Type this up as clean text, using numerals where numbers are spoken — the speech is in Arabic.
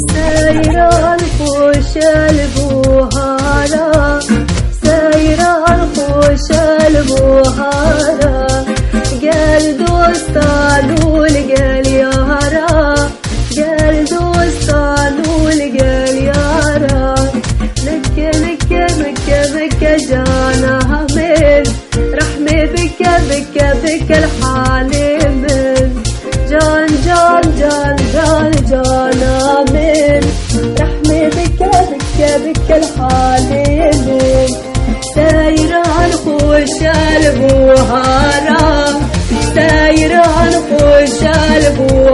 سايرة الخوش البوهارة، سايرة الخوش البوهارة، قال دوستانو لقال يارا، قال دوستانو لقال يارا، مكة مكة مكة مكة جانا من رحمي بك بك بك الحال من جان جان جان جان جانا من رحمي بك بك بك الحال من سايرة الخوش البوهارة، سايرة الخوش البوهارة.